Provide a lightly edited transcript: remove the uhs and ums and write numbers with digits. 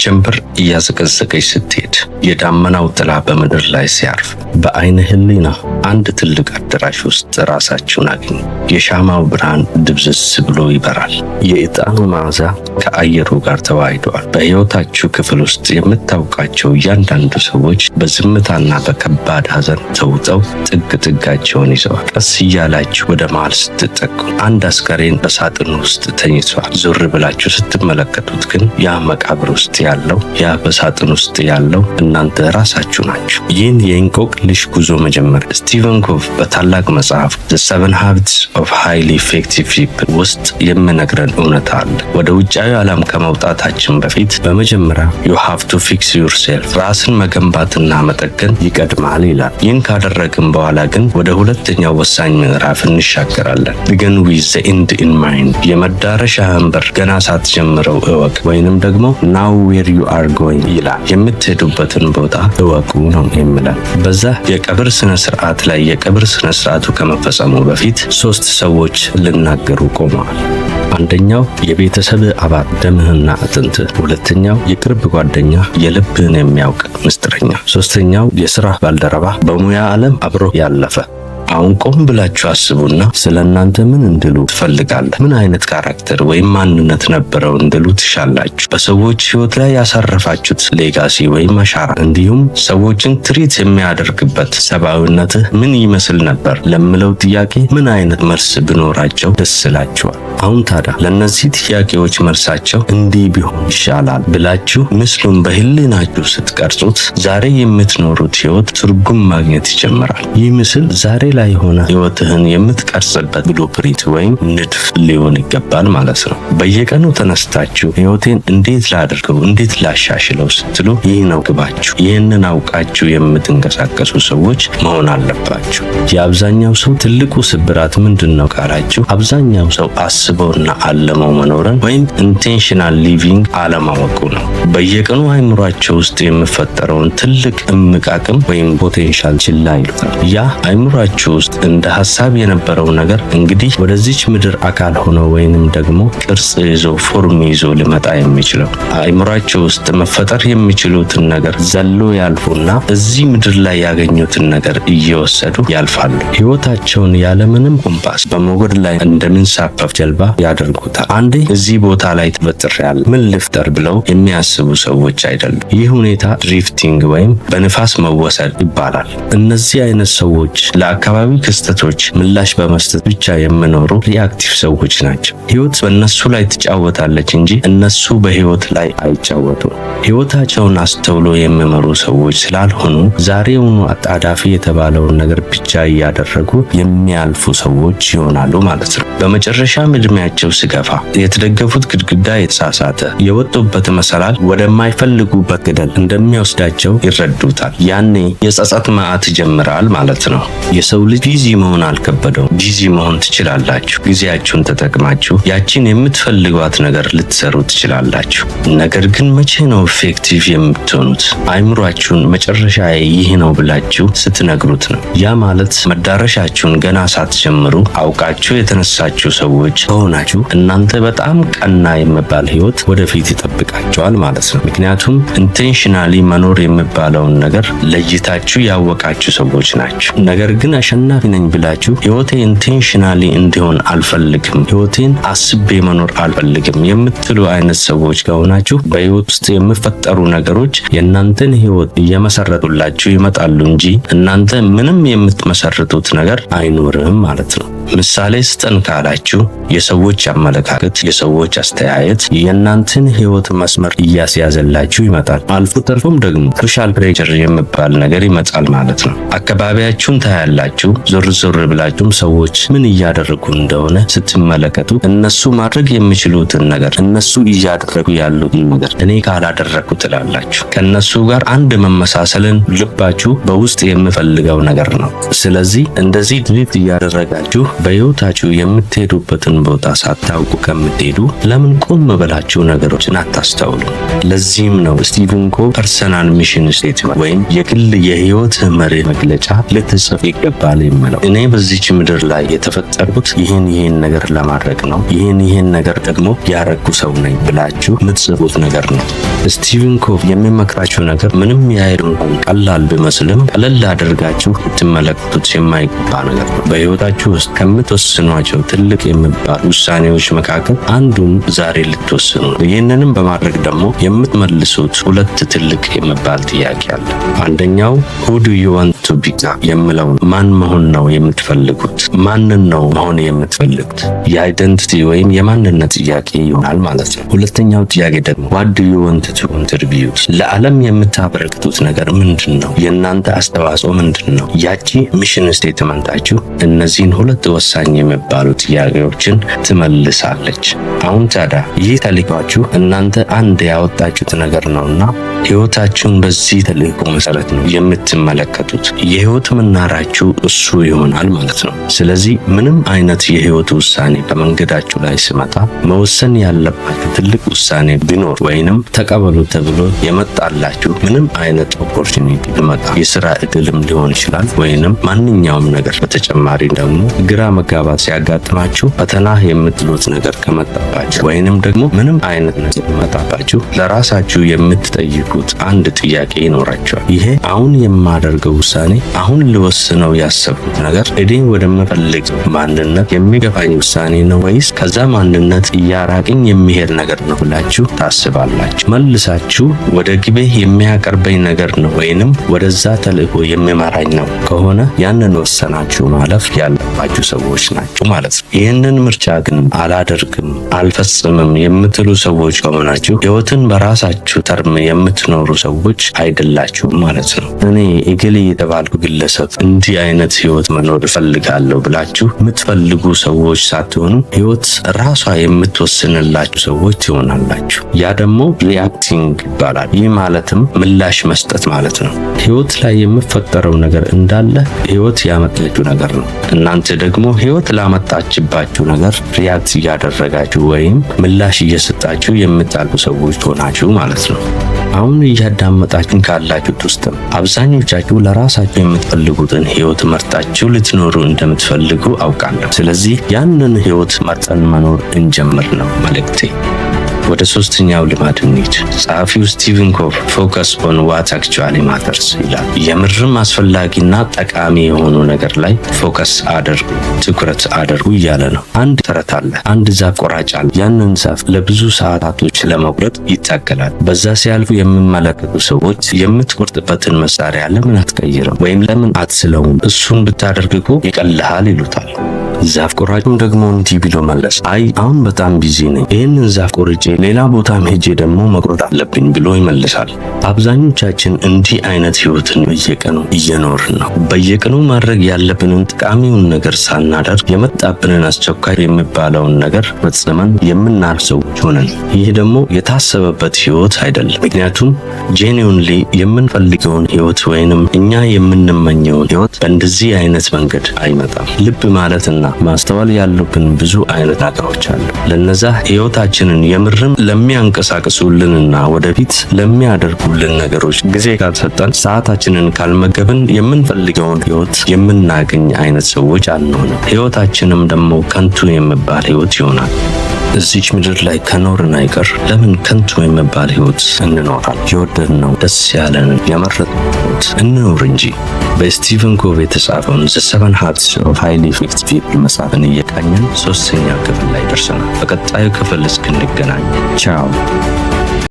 ጀንበር እያዘቀዘቀች ስትሄድ፣ የዳመናው ጥላ በምድር ላይ ሲያርፍ፣ በአይነ ህሊና አንድ ትልቅ አዳራሽ ውስጥ ራሳችሁን አገኙ። የሻማው ብርሃን ድብዝዝ ብሎ ይበራል። የዕጣኑ መዓዛ ከአየሩ ጋር ተዋህዷል። በሕይወታችሁ ክፍል ውስጥ የምታውቃቸው እያንዳንዱ ሰዎች በዝምታና በከባድ ሐዘን ተውጠው ጥግ ጥጋቸውን ይዘዋል። ቀስ እያላችሁ ወደ መሃል ስትጠቁ አንድ አስከሬን በሳጥን ውስጥ ተኝቷል። ዞር ብላችሁ ስትመለከቱት ግን ያ መቃብር ውስጥ ያለው ያ በሳጥን ውስጥ ያለው እናንተ ራሳችሁ ናችሁ። ይህን የእንቆቅልሽ ጉዞ መጀመሪያ ስቲቨን ኮቭ በታላቅ መጽሐፍ The 7 Habits of Highly Effective People ውስጥ የሚነግረን እውነት አለ። ወደ ውጫዊ ዓለም ከመውጣታችን በፊት በመጀመሪያ you have to fix yourself፣ ራስን መገንባትና መጠገን ይቀድማል ይላል። ይህን ካደረግን በኋላ ግን ወደ ሁለተኛው ወሳኝ ምዕራፍ እንሻገራለን። Begin with the end in mind፣ የመዳረሻህን በር ገና ሳትጀምረው እወቅ፣ ወይንም ደግሞ now where you are going ይላል። የምትሄዱበትን ቦታ እወቁ ነው የሚለን። በዛ የቀብር ስነ ስርዓት ላይ የቀብር ስነ ስርዓቱ ከመፈጸሙ በፊት 3 ሰዎች ሊናገሩ ቆመዋል። አንደኛው የቤተሰብ አባል ደምህና አጥንት፣ ሁለተኛው የቅርብ ጓደኛ የልብህን የሚያውቅ ምስጢረኛ፣ ሶስተኛው የሥራ ባልደረባ በሙያ ዓለም አብሮ ያለፈ። አሁን ቆም ብላችሁ አስቡና ስለናንተ ምን እንድሉ ትፈልጋለህ? ምን አይነት ካራክተር ወይም ማንነት ነበረው እንድሉ ትሻላችሁ? በሰዎች ህይወት ላይ ያሳረፋችሁት ሌጋሲ ወይም አሻራ፣ እንዲሁም ሰዎችን ትሪት የሚያደርግበት ሰብአዊነትህ ምን ይመስል ነበር ለምለው ጥያቄ ምን አይነት መልስ ቢኖራቸው ደስ ይላችኋል? አሁን ታዲያ ለነዚህ ጥያቄዎች መልሳቸው እንዲህ ቢሆን ይሻላል ብላችሁ ምስሉን በህሊናችሁ ስትቀርጹት ዛሬ የምትኖሩት ህይወት ትርጉም ማግኘት ይጀምራል። ይህ ምስል ዛሬ ላይ የሆነ ህይወትህን የምትቀርጽበት ብሉፕሪንት ወይም ንድፍ ሊሆን ይገባል ማለት ነው። በየቀኑ ተነስታችሁ ህይወቴን እንዴት ላድርገው፣ እንዴት ላሻሽለው ስትሉ ይህ ነው ግባችሁ። ይህንን አውቃችሁ የምትንቀሳቀሱ ሰዎች መሆን አለባችሁ። የአብዛኛው ሰው ትልቁ ስብራት ምንድነው ካላችሁ፣ አብዛኛው ሰው አስበውና አለመው መኖርን ወይም ኢንቴንሽናል ሊቪንግ አለማወቁ ነው። በየቀኑ አይምሯቸው ውስጥ የሚፈጠረውን ትልቅ እምቅ አቅም ወይም ፖቴንሻል ችላ ይሉታል። ያ አይምሯቸው ውስጥ እንደ ሐሳብ የነበረው ነገር እንግዲህ ወደዚች ምድር አካል ሆኖ ወይንም ደግሞ ቅርጽ ይዞ ፎርም ይዞ ሊመጣ የሚችለው አይምሯቸው ውስጥ መፈጠር የሚችሉትን ነገር ዘሎ ያልፉና እዚህ ምድር ላይ ያገኙትን ነገር እየወሰዱ ያልፋሉ። ህይወታቸውን ያለምንም ኮምፓስ በሞገድ ላይ እንደምንሳፈፍ ጀልባ ያደርጉታል። አንዴ እዚህ ቦታ ላይ ተበጥሬያለሁ ምን ልፍጠር ብለው የሚያስቡ ሰዎች አይደሉም። ይህ ሁኔታ ድሪፍቲንግ ወይም በንፋስ መወሰድ ይባላል። እነዚህ አይነት ሰዎች ለአካባቢ ክስተቶች ምላሽ በመስጠት ብቻ የሚኖሩ ሪአክቲቭ ሰዎች ናቸው። ህይወት በእነሱ ላይ ትጫወታለች እንጂ እነሱ በህይወት ላይ አይጫወቱም። ህይወታቸውን አስተውሎ የሚመሩ ሰዎች ስላልሆኑ ዛሬውኑ አጣዳፊ የተባለውን ነገር ብቻ እያደረጉ የሚያልፉ ሰዎች ይሆናሉ ማለት ነው። በመጨረሻም እድሜያቸው ሲገፋ የተደገፉት ግድግዳ የተሳሳተ፣ የወጡበት መሰላል ወደማይፈልጉበት ገደል እንደሚወስዳቸው ይረዱታል። ያኔ የጸጸት መዓት ይጀምራል ማለት ነው። የሰው ልጅ ቢዚ መሆን አልከበደውም። ቢዚ መሆን ትችላላችሁ። ጊዜያችሁን ተጠቅማችሁ ያቺን የምትፈልጓት ነገር ልትሰሩ ትችላላችሁ። ነገር ግን መቼ ነው ኢፌክቲቭ የምትሆኑት? አይምሯችሁን መጨረሻ ይህ ነው ብላችሁ ስትነግሩት ነው። ያ ማለት መዳረሻችሁን ገና ሳትጀምሩ አውቃችሁ የተነሳችሁ ሰዎች ከሆናችሁ እናንተ በጣም ቀና የሚባል ህይወት ወደፊት ይጠብቃችኋል ማለት ነው። ምክንያቱም ኢንቴንሽናሊ መኖር የሚባለውን ነገር ለይታችሁ ያወቃችሁ ሰዎች ናችሁ። ነገር ግን አሸናፊ ነኝ ብላችሁ ህይወቴ ኢንቴንሽናሊ እንዲሆን አልፈልግም፣ ህይወቴን አስቤ መኖር አልፈልግም የምትሉ አይነት ሰዎች ከሆናችሁ በህይወት ውስጥ የሚፈጠሩ ነገሮች የእናንተን ህይወት እየመሰረቱላችሁ ይመጣሉ እንጂ እናንተ ምንም የምትመሰርቱት ነገር አይኖርም ማለት ነው። ምሳሌ ስጠን ካላችሁ የሰዎች አመለካከት፣ የሰዎች አስተያየት የእናንተን ህይወት መስመር እያስያዘላችሁ ይመጣል። አልፎ ተርፎም ደግሞ ሶሻል ፕሬሸር የሚባል ነገር ይመጣል ማለት ነው። አካባቢያችሁን ታያላችሁ። ዞር ዞር ብላችሁም ሰዎች ምን እያደረጉ እንደሆነ ስትመለከቱ እነሱ ማድረግ የሚችሉትን ነገር እነሱ እያደረጉ ያሉትን ነገር እኔ ካላደረኩ ትላላችሁ። ከነሱ ጋር አንድ መመሳሰልን ልባችሁ በውስጥ የሚፈልገው ነገር ነው። ስለዚህ እንደዚህ ድሪፍት እያደረጋችሁ በህይወታችሁ የምትሄዱበትን ቦታ ሳታውቁ ከምትሄዱ ለምን ቆም ብላችሁ ነገሮችን አታስተውሉ? ለዚህም ነው ስቲቨን ኮቭ ፐርሰናል ሚሽን ስቴትመንት ወይም የግል የህይወት መሪ መግለጫ ልትጽፍ ይገባል የሚለው። እኔ በዚች ምድር ላይ የተፈጠርኩት ይህን ነገር ለማድረግ ነው፣ ይህን ነገር ደግሞ ያረኩ ሰው ነኝ ብላችሁ የምትጽፉት ነገር ነው። ስቲቨን ኮቭ የሚመክራችሁ ነገር ምንም ያህል እንኳን ቀላል ቢመስልም ቀለል አድርጋችሁ ልትመለከቱት የማይገባ ነገር ነው። በህይወታችሁ ውስጥ ከምትወስኗቸው ትልቅ የሚባሉ ውሳኔዎች መካከል አንዱን ዛሬ ልትወስኑ ነው። ይህንንም በማድረግ ደግሞ የምትመልሱት ሁለት ትልቅ የሚባል ጥያቄ አለ። አንደኛው who do you want to become የሚለው ማን መሆን ነው የምትፈልጉት? ማንን ነው መሆን የምትፈልጉት? የአይደንቲቲ ወይም የማንነት ጥያቄ ይሆናል ማለት ነው። ሁለተኛው ጥያቄ ደግሞ what do you want to contribute ለዓለም የምታበረክቱት ነገር ምንድን ነው? የእናንተ አስተዋጽኦ ምንድን ነው? ያቺ ሚሽን ስቴትመንታችሁ እነዚህን ሁለት ወሳኝ የሚባሉ ጥያቄዎችን ትመልሳለች። አሁን ታዲያ ይህ ተልዕኳችሁ እናንተ አንድ ያወጣችሁት ነገር ነውና ህይወታችሁን በዚህ ተልዕኮ መሰረት ነው የምትመለከቱት። የህይወት መናራችሁ እሱ ይሆናል ማለት ነው። ስለዚህ ምንም አይነት የህይወት ውሳኔ በመንገዳችሁ ላይ ሲመጣ መወሰን ያለባችሁ ትልቅ ውሳኔ ቢኖር ወይንም ተቀበሉ ተብሎ የመጣላችሁ ምንም አይነት ኦፖርቹኒቲ ቢመጣ የስራ እድልም ሊሆን ይችላል ወይንም ማንኛውም ነገር በተጨማሪ ደግሞ ግራ መጋባት ሲያጋጥማችሁ ፈተና የምትሉት ነገር ከመጣባችሁ ወይንም ደግሞ ምንም አይነት ነገር ከመጣባችሁ ለራሳችሁ የምትጠይቁት አንድ ጥያቄ ይኖራችኋል። ይሄ አሁን የማደርገው ውሳኔ አሁን ልወስነው ያሰብኩት ነገር እኔ ወደምፈልገው ማንነት የሚገፋኝ ውሳኔ ነው ወይስ ከዛ ማንነት እያራቀኝ የሚሄድ ነገር ነው ብላችሁ ታስባላችሁ። መልሳችሁ ወደ ግቤ የሚያቀርበኝ ነገር ነው ወይንም ወደዛ ተልዕኮ የሚመራኝ ነው ከሆነ ያንን ወሰናችሁ ማለፍ ያለባችሁ ሰዎች ናችሁ ማለት ነው። ይህንን ምርጫ ግን አላደርግም አልፈጽምም የምትሉ ሰዎች ከሆናችሁ ህይወትን በራሳችሁ ተርም የምትኖሩ ሰዎች አይደላችሁም ማለት ነው። እኔ እገሌ የተባልኩ ግለሰብ እንዲህ አይነት ህይወት መኖር እፈልጋለሁ ብላችሁ የምትፈልጉ ሰዎች ሳትሆኑ ህይወት ራሷ የምትወስንላችሁ ሰዎች ትሆናላችሁ። ያ ደግሞ ሪአክቲንግ ይባላል። ይህ ማለትም ምላሽ መስጠት ማለት ነው። ህይወት ላይ የሚፈጠረው ነገር እንዳለ ህይወት ያመጣችው ነገር ነው። እናንተ ደግሞ ህይወት ላመጣችባችሁ ነገር ሪአክት እያደረጋችሁ ወይም ምላሽ እየሰጣችሁ የምታልፉ ሰዎች ሆናችሁ ማለት ነው። አሁን እያዳመጣችሁ ካላችሁት ውስጥም አብዛኞቻችሁ ለራሳችሁ የምትፈልጉትን ህይወት መርጣችሁ ልትኖሩ እንደምትፈልጉ አውቃለሁ። ስለዚህ ያንን ህይወት መርጠን መኖር እንጀምር ነው መልእክቴ። ወደ ሶስተኛው ልማድ እንሂድ። ጸሐፊው ስቲቨን ኮቭ ፎከስ ኦን ዋት አክቹዋሊ ማተርስ ይላል። የምርም አስፈላጊና ጠቃሚ የሆኑ ነገር ላይ ፎከስ አድርጉ፣ ትኩረት አድርጉ እያለ ነው። አንድ ተረት አለ። አንድ ዛፍ ቆራጭ አለ። ያንን ዛፍ ለብዙ ሰዓታቶች ለመቁረጥ ይታገላል። በዛ ሲያልፉ የሚመለከቱ ሰዎች የምትቆርጥበትን መሳሪያ ለምን አትቀይርም ወይም ለምን አትስለውም? እሱን ብታደርግ እኮ ይቀልሃል ይሉታል። ዛፍ ቆራጩም ደግሞ እንዲህ ብሎ መለስ፣ አይ አሁን በጣም ቢዚ ነኝ፣ ይህንን ዛፍ ቆርጬ ሌላ ቦታ ሄጄ ደግሞ መቁረጥ አለብኝ ብሎ ይመልሳል። አብዛኞቻችን እንዲህ አይነት ህይወትን በየቀኑ እየኖርን ነው። በየቀኑ ማድረግ ያለብንን ጠቃሚውን ነገር ሳናደርግ የመጣብንን አስቸኳይ የሚባለውን ነገር ፈጽመን የምናልፍ ሰዎች ሆነን፣ ይህ ደግሞ የታሰበበት ህይወት አይደለም። ምክንያቱም ጄኒውንሊ የምንፈልገውን ህይወት ወይንም እኛ የምንመኘውን ህይወት በእንደዚህ አይነት መንገድ አይመጣም። ልብ ማለትና ማስተዋል ያሉብን ብዙ አይነት ነገሮች አሉ። ለነዛ ህይወታችንን የምርም ለሚያንቀሳቅሱልንና ወደፊት ለሚያደርጉልን ነገሮች ጊዜ ካልሰጠን፣ ሰዓታችንን ካልመገብን የምንፈልገውን ህይወት የምናገኝ አይነት ሰዎች አንሆንም። ህይወታችንም ደግሞ ከንቱ የሚባል ህይወት ይሆናል። እዚች ምድር ላይ ከኖርን አይቀር ለምን ከንቱ የሚባል ህይወት እንኖራል? የወደድነው ደስ ያለንን የመረጥነው ህይወት እንኖር እንጂ። በስቲቨን ኮቭ የተጻፈውን ዘ 7 ሃቢትስ ኦፍ ሃይሊ ኢፌክቲቭ ፒፕል መጽሐፍን እየቃኘን 3ኛ ክፍል ላይ ደርሰናል። በቀጣዩ ክፍል እስክንገናኝ ቻው።